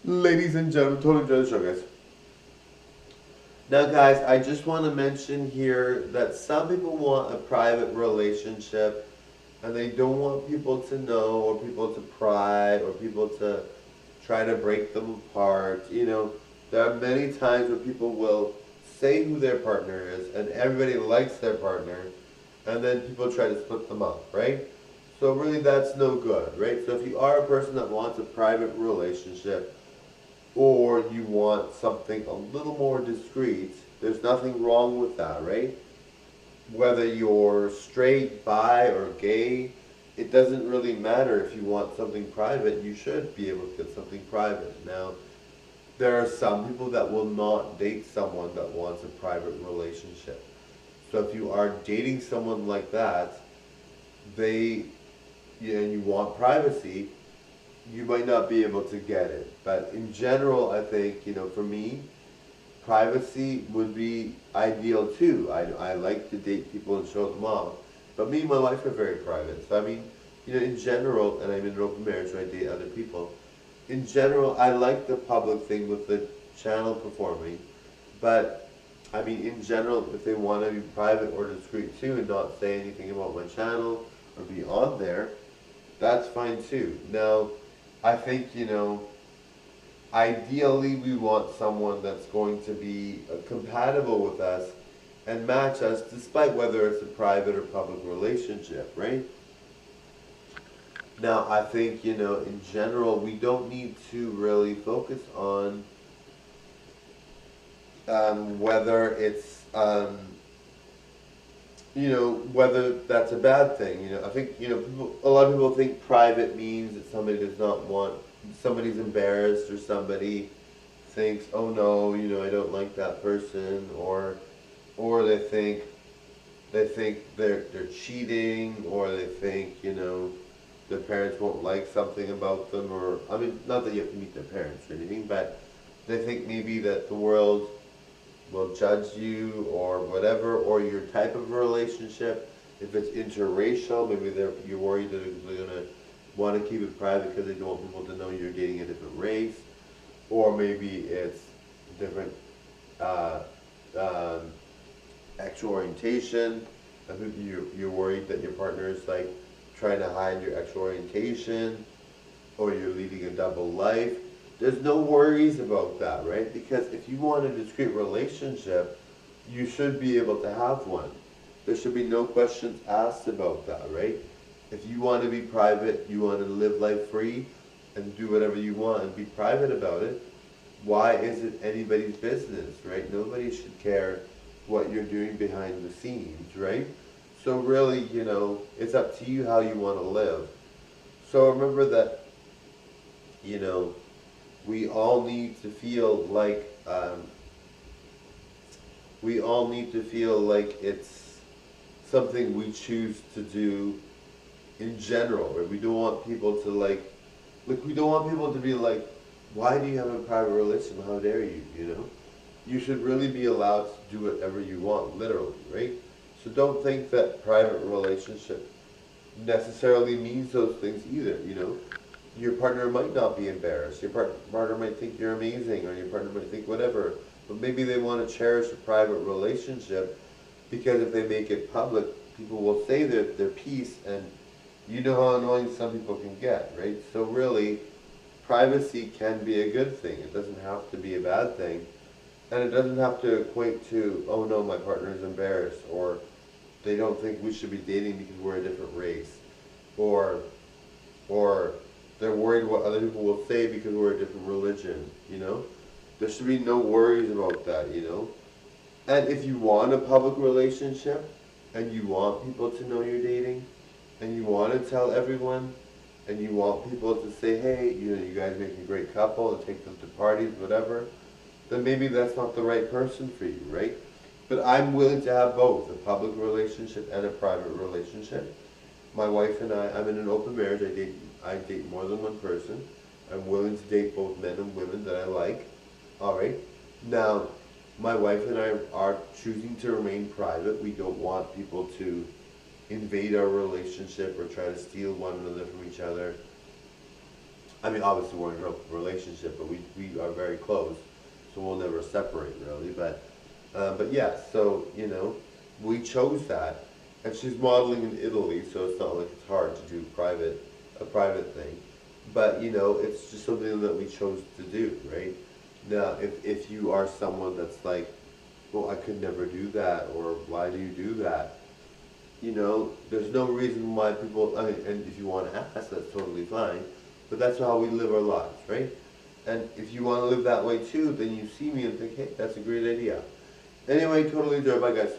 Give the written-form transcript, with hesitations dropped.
Ladies and gentlemen, totally enjoy the show, guys. Now, guys, I just want to mention here that some people want a private relationship and they don't want people to know or people to pry or people to try to break them apart. There are many times where people will say who their partner is and everybody likes their partner and then people try to split them up, right? So really that's no good, right? So if you are a person that wants a private relationship, or you want something a little more discreet, there's nothing wrong with that, right? Whether you're straight, bi, or gay, it doesn't really matter. If you want something private, you should be able to get something private. Now, there are some people that will not date someone that wants a private relationship. So if you are dating someone like that, they, and you want privacy, you might not be able to get it. But in general, I think, for me, privacy would be ideal too. I like to date people and show them off. But me and my wife are very private. So I mean, in general, and I'm in an open marriage, so I date other people. In general, I like the public thing with the channel performing. But I mean, in general, if they want to be private or discreet too and not say anything about my channel or be on there, that's fine too. Now, I think, ideally we want someone that's going to be compatible with us and match us despite whether it's a private or public relationship, right? Now, I think, in general, we don't need to really focus on whether it's, whether that's a bad thing. I think, a lot of people think private means that somebody does not want, somebody's embarrassed or somebody thinks, oh no, I don't like that person, or they think they're cheating, or they think, their parents won't like something about them, or, I mean, not that you have to meet their parents or anything, but they think maybe that the world will judge you or whatever, or your type of relationship. If it's interracial, maybe you're worried that they're going to want to keep it private because they don't want people to know you're dating a different race, or maybe it's different uh, um, sexual orientation. I think you're worried that your partner is like trying to hide your sexual orientation, or you're leading a double life. There's no worries about that, right? Because if you want a discreet relationship, you should be able to have one. There should be no questions asked about that, right? If you want to be private, you want to live life free and do whatever you want and be private about it, why is it anybody's business, right? Nobody should care what you're doing behind the scenes, right? So really, it's up to you how you want to live. So remember that, you know, we all need to feel like it's something we choose to do in general. Right? We don't want people to we don't want people to be like, why do you have a private relationship? How dare you? You should really be allowed to do whatever you want, literally, right? So don't think that private relationship necessarily means those things either. Your partner might not be embarrassed. Your partner might think you're amazing, or your partner might think whatever. But maybe they want to cherish a private relationship because if they make it public, people will say their piece, and you know how annoying some people can get, right? So really, privacy can be a good thing. It doesn't have to be a bad thing. And it doesn't have to equate to, oh no, my partner is embarrassed, or they don't think we should be dating because we're a different race, or or they're worried what other people will say because we're a different religion. There should be no worries about that. And if you want a public relationship, and you want people to know you're dating, and you want to tell everyone, and you want people to say, hey, you guys make a great couple, and take them to parties, whatever, then maybe that's not the right person for you, right? But I'm willing to have both, a public relationship and a private relationship. My wife and I'm in an open marriage. I date more than one person. I'm willing to date both men and women that I like. All right. Now, my wife and I are choosing to remain private. We don't want people to invade our relationship or try to steal one another from each other. I mean, obviously we're in a relationship, but we are very close, so we'll never separate really. But yeah, so we chose that, and she's modeling in Italy, so it's not like it's hard to do a private thing. But it's just something that we chose to do, right? Now, if you are someone that's like, well, I could never do that, or why do you do that? There's no reason why people, I mean, and if you want to ask, that's totally fine, but that's how we live our lives, right? And if you want to live that way too, then you see me and think, hey, that's a great idea. Anyway, totally enjoy. Bye, guys.